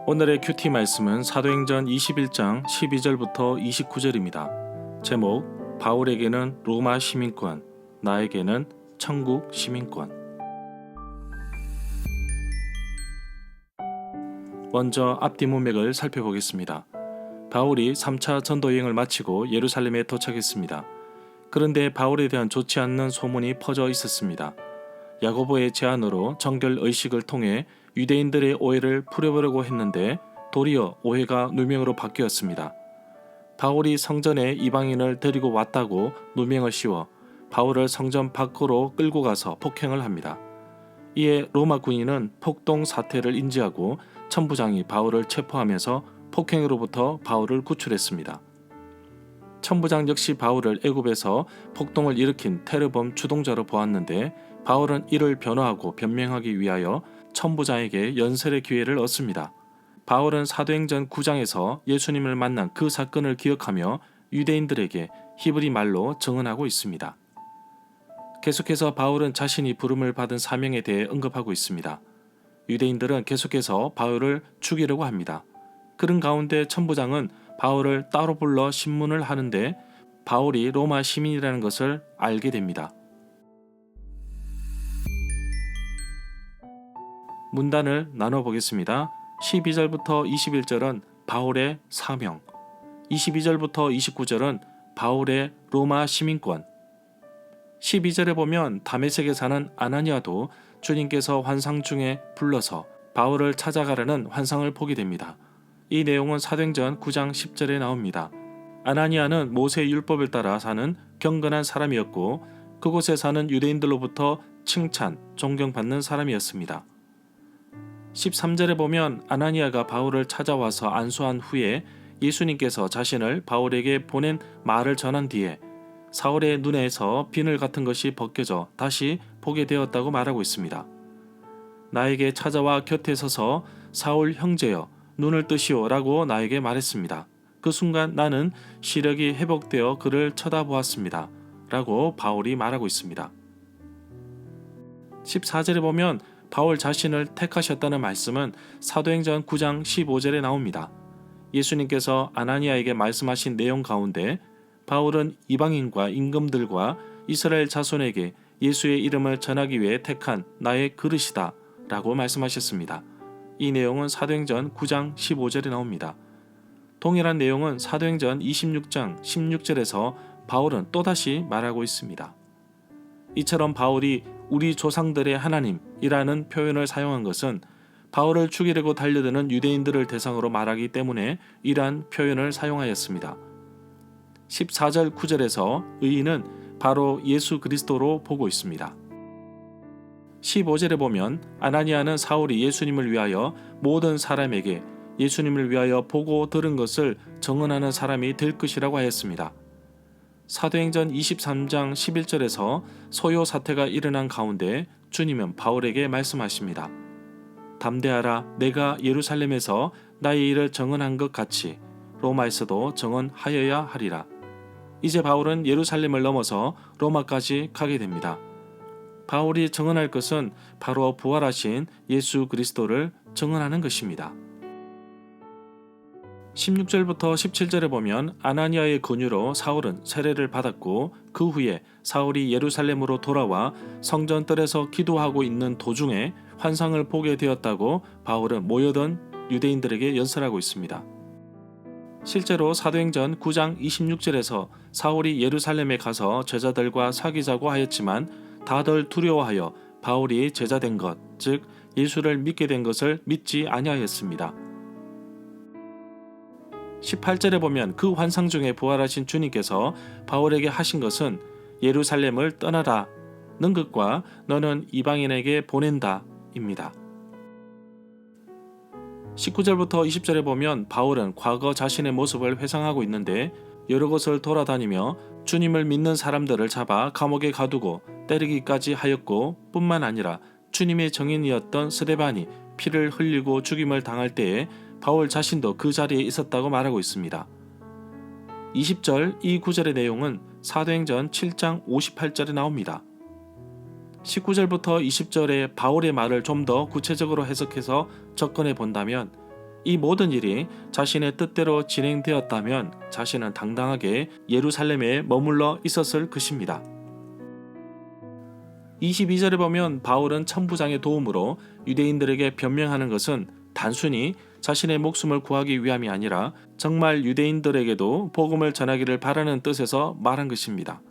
오늘의 큐티 말씀은 사도행전 21장 12절부터 29절입니다. 제목, 바울에게는 로마 시민권, 나에게는 천국 시민권. 먼저 앞뒤 문맥을 살펴보겠습니다. 바울이 3차 전도 여행을 마치고 예루살렘에 도착했습니다. 그런데 바울에 대한 좋지 않는 소문이 퍼져 있었습니다. 야고보의 제안으로 정결 의식을 통해 유대인들의 오해를 풀어보려고 했는데 도리어 오해가 누명으로 바뀌었습니다. 바울이 성전에 이방인을 데리고 왔다고 누명을 씌워 바울을 성전 밖으로 끌고 가서 폭행을 합니다. 이에 로마 군인은 폭동 사태를 인지하고 천부장이 바울을 체포하면서 폭행으로부터 바울을 구출했습니다. 천부장 역시 바울을 애굽에서 폭동을 일으킨 테러범 주동자로 보았는데 바울은 이를 변호하고 변명하기 위하여 천부장에게 연설의 기회를 얻습니다. 바울은 사도행전 9장에서 예수님을 만난 그 사건을 기억하며 유대인들에게 히브리 말로 증언하고 있습니다. 계속해서 바울은 자신이 부름을 받은 사명에 대해 언급하고 있습니다. 유대인들은 계속해서 바울을 죽이려고 합니다. 그런 가운데 천부장은 바울을 따로 불러 신문을 하는데 바울이 로마 시민이라는 것을 알게 됩니다. 문단을 나눠보겠습니다. 12절부터 21절은 바울의 사명, 22절부터 29절은 바울의 로마 시민권. 12절에 보면 다메섹에 사는 아나니아도 주님께서 환상 중에 불러서 바울을 찾아가라는 환상을 보게 됩니다. 이 내용은 사도행전 9장 10절에 나옵니다. 아나니아는 모세 율법을 따라 사는 경건한 사람이었고 그곳에 사는 유대인들로부터 칭찬, 존경받는 사람이었습니다. 13절에 보면 아나니아가 바울을 찾아와서 안수한 후에 예수님께서 자신을 바울에게 보낸 말을 전한 뒤에 사울의 눈에서 비늘 같은 것이 벗겨져 다시 보게 되었다고 말하고 있습니다. 나에게 찾아와 곁에 서서 사울 형제여 눈을 뜨시오 라고 나에게 말했습니다. 그 순간 나는 시력이 회복되어 그를 쳐다보았습니다 라고 바울이 말하고 있습니다. 14절에 보면 바울 자신을 택하셨다는 말씀은 사도행전 9장 15절에 나옵니다. 예수님께서 아나니아에게 말씀하신 내용 가운데 바울은 이방인과 임금들과 이스라엘 자손에게 예수의 이름을 전하기 위해 택한 나의 그릇이다 라고 말씀하셨습니다. 이 내용은 사도행전 9장 15절에 나옵니다. 동일한 내용은 사도행전 26장 16절에서 바울은 또다시 말하고 있습니다. 이처럼 바울이 우리 조상들의 하나님이라는 표현을 사용한 것은 바울을 죽이려고 달려드는 유대인들을 대상으로 말하기 때문에 이러한 표현을 사용하였습니다. 14절 9절에서 의인은 바로 예수 그리스도로 보고 있습니다. 15절에 보면 아나니아는 사울이 예수님을 위하여 모든 사람에게 예수님을 위하여 보고 들은 것을 증언하는 사람이 될 것이라고 하였습니다. 사도행전 23장 11절에서 소요 사태가 일어난 가운데 주님은 바울에게 말씀하십니다. 담대하라, 내가 예루살렘에서 나의 일을 증언한 것 같이 로마에서도 증언하여야 하리라. 이제 바울은 예루살렘을 넘어서 로마까지 가게 됩니다. 바울이 증언할 것은 바로 부활하신 예수 그리스도를 증언하는 것입니다. 16절부터 17절에 보면 아나니아의 권유로 사울은 세례를 받았고 그 후에 사울이 예루살렘으로 돌아와 성전뜰에서 기도하고 있는 도중에 환상을 보게 되었다고 바울은 모여든 유대인들에게 연설하고 있습니다. 실제로 사도행전 9장 26절에서 사울이 예루살렘에 가서 제자들과 사귀자고 하였지만 다들 두려워하여 바울이 제자된 것, 즉 예수를 믿게 된 것을 믿지 아니하였습니다. 18절에 보면 그 환상 중에 부활하신 주님께서 바울에게 하신 것은 예루살렘을 떠나라는 것과 너는 이방인에게 보낸다 입니다. 19절부터 20절에 보면 바울은 과거 자신의 모습을 회상하고 있는데 여러 곳을 돌아다니며 주님을 믿는 사람들을 잡아 감옥에 가두고 때리기까지 하였고 뿐만 아니라 주님의 정인이었던 스데반이 피를 흘리고 죽임을 당할 때에 바울 자신도 그 자리에 있었다고 말하고 있습니다. 20절 이 구절의 내용은 사도행전 7장 58절에 나옵니다. 19절부터 20절의 바울의 말을 좀 더 구체적으로 해석해서 접근해 본다면 이 모든 일이 자신의 뜻대로 진행되었다면 자신은 당당하게 예루살렘에 머물러 있었을 것입니다. 22절에 보면 바울은 천부장의 도움으로 유대인들에게 변명하는 것은 단순히 자신의 목숨을 구하기 위함이 아니라 정말 유대인들에게도 복음을 전하기를 바라는 뜻에서 말한 것입니다.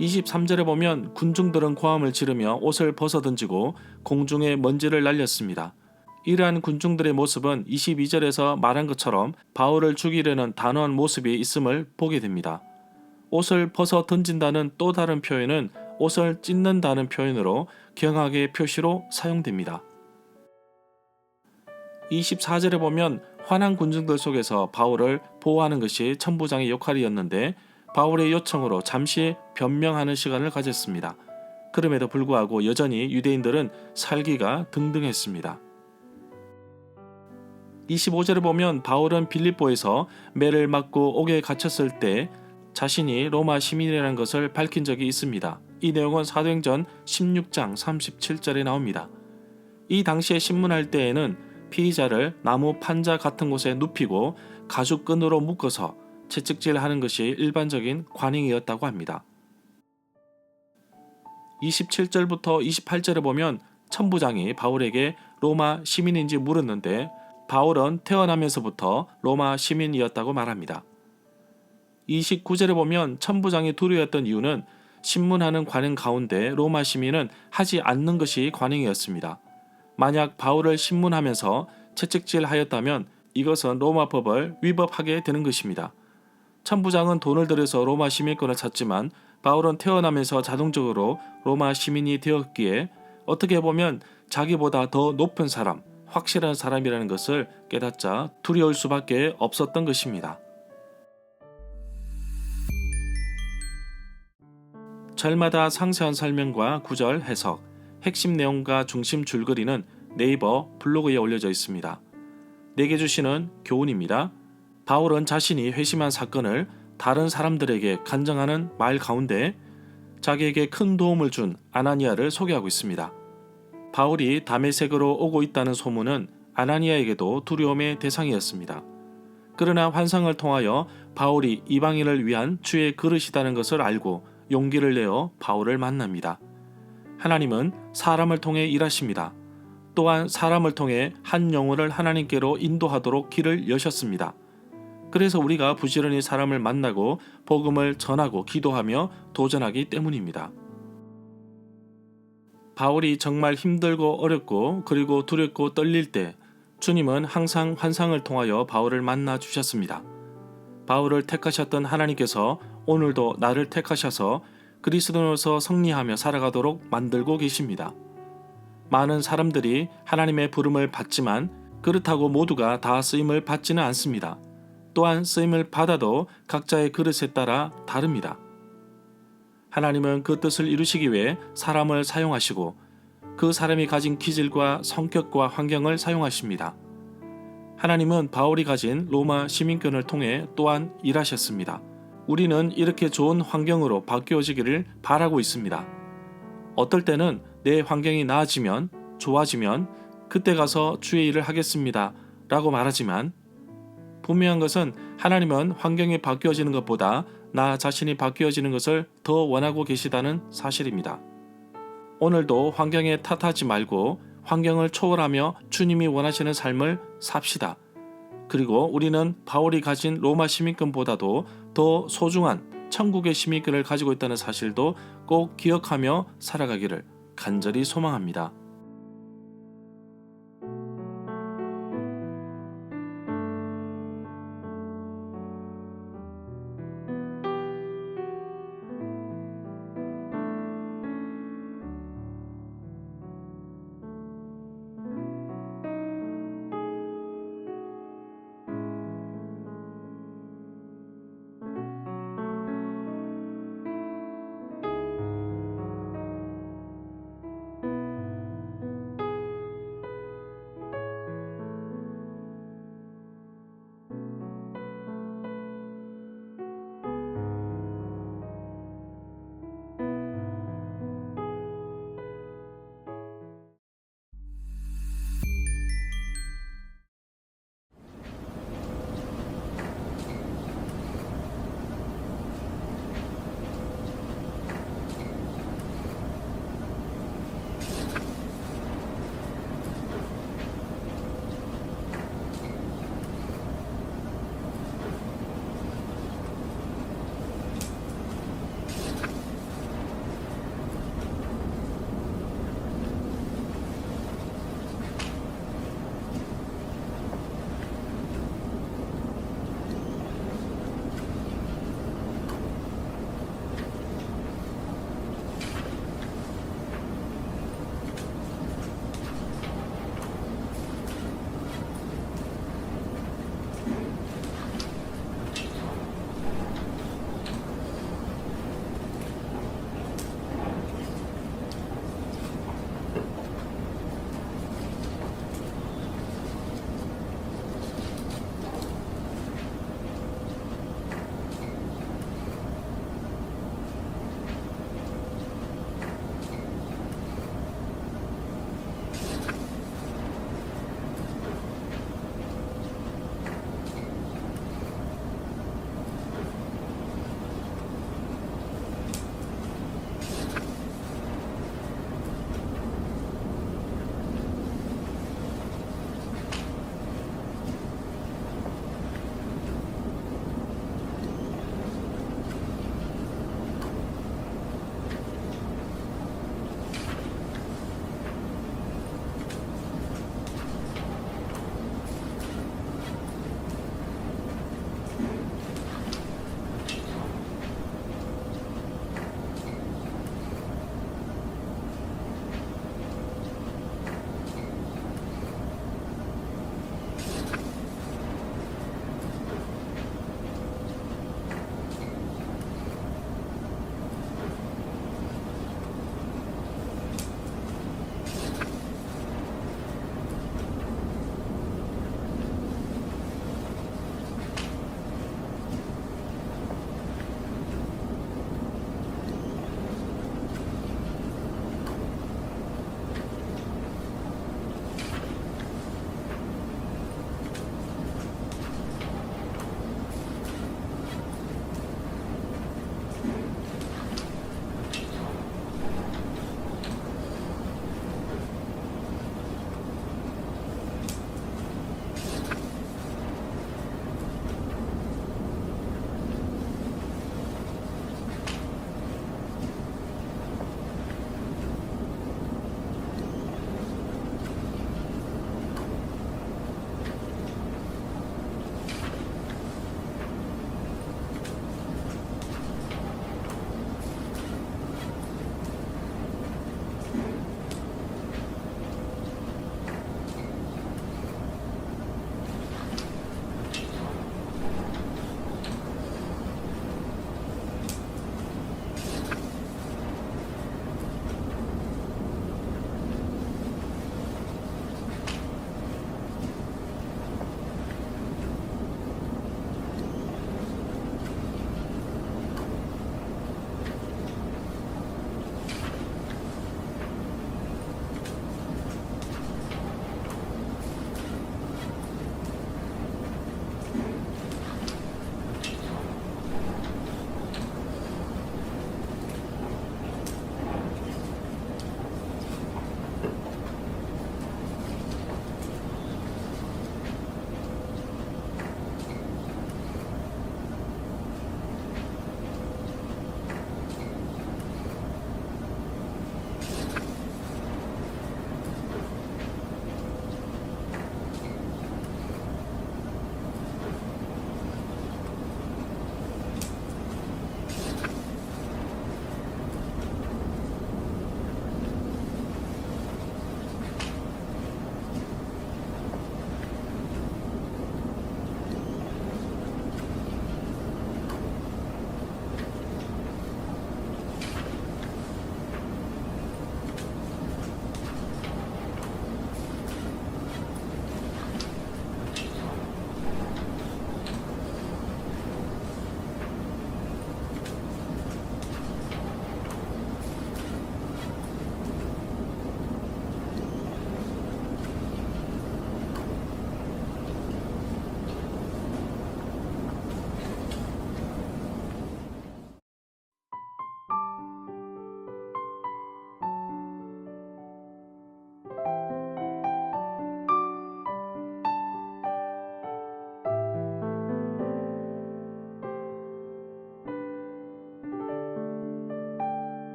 23절에 보면 군중들은 고함을 지르며 옷을 벗어던지고 공중에 먼지를 날렸습니다. 이러한 군중들의 모습은 22절에서 말한 것처럼 바울을 죽이려는 단호한 모습이 있음을 보게 됩니다. 옷을 벗어 던진다는 또 다른 표현은 옷을 찢는다는 표현으로 경악의 표시로 사용됩니다. 24절에 보면 화난 군중들 속에서 바울을 보호하는 것이 천부장의 역할이었는데 바울의 요청으로 잠시 변명하는 시간을 가졌습니다. 그럼에도 불구하고 여전히 유대인들은 살기가 등등했습니다. 25절을 보면 바울은 빌립보에서 매를 맞고 옥에 갇혔을 때 자신이 로마 시민이라는 것을 밝힌 적이 있습니다. 이 내용은 사도행전 16장 37절에 나옵니다. 이 당시에 신문할 때에는 피의자를 나무 판자 같은 곳에 눕히고 가죽끈으로 묶어서 채찍질하는 것이 일반적인 관행이었다고 합니다. 27절부터 28절에 보면 천부장이 바울에게 로마 시민인지 물었는데 바울은 태어나면서부터 로마 시민이었다고 말합니다. 29절에 보면 천부장이 두려웠던 이유는 신문하는 관행 가운데 로마 시민은 하지 않는 것이 관행이었습니다. 만약 바울을 신문하면서 채찍질하였다면 이것은 로마 법을 위법하게 되는 것입니다. 천부장은 돈을 들여서 로마 시민권을 찾지만 바울은 태어나면서 자동적으로 로마 시민이 되었기에 어떻게 보면 자기보다 더 높은 사람, 확실한 사람이라는 것을 깨닫자 두려울 수밖에 없었던 것입니다. 절마다 상세한 설명과 구절 해석, 핵심 내용과 중심 줄거리는 네이버 블로그에 올려져 있습니다. 내게 주시는 교훈입니다. 바울은 자신이 회심한 사건을 다른 사람들에게 간증하는 말 가운데 자기에게 큰 도움을 준 아나니아를 소개하고 있습니다. 바울이 다메섹으로 오고 있다는 소문은 아나니아에게도 두려움의 대상이었습니다. 그러나 환상을 통하여 바울이 이방인을 위한 주의 그릇이라는 것을 알고 용기를 내어 바울을 만납니다. 하나님은 사람을 통해 일하십니다. 또한 사람을 통해 한 영혼을 하나님께로 인도하도록 길을 여셨습니다. 그래서 우리가 부지런히 사람을 만나고 복음을 전하고 기도하며 도전하기 때문입니다. 바울이 정말 힘들고 어렵고 그리고 두렵고 떨릴 때 주님은 항상 환상을 통하여 바울을 만나 주셨습니다. 바울을 택하셨던 하나님께서 오늘도 나를 택하셔서 그리스도로서 승리하며 살아가도록 만들고 계십니다. 많은 사람들이 하나님의 부름을 받지만 그렇다고 모두가 다 쓰임을 받지는 않습니다. 또한 쓰임을 받아도 각자의 그릇에 따라 다릅니다. 하나님은 그 뜻을 이루시기 위해 사람을 사용하시고 그 사람이 가진 기질과 성격과 환경을 사용하십니다. 하나님은 바울이 가진 로마 시민권을 통해 또한 일하셨습니다. 우리는 이렇게 좋은 환경으로 바뀌어지기를 바라고 있습니다. 어떨 때는 내 환경이 나아지면, 좋아지면 그때 가서 주의 일을 하겠습니다 라고 말하지만 분명한 것은 하나님은 환경이 바뀌어지는 것보다 나 자신이 바뀌어지는 것을 더 원하고 계시다는 사실입니다. 오늘도 환경에 탓하지 말고 환경을 초월하며 주님이 원하시는 삶을 삽시다. 그리고 우리는 바울이 가진 로마 시민권보다도 더 소중한 천국의 시민권을 가지고 있다는 사실도 꼭 기억하며 살아가기를 간절히 소망합니다.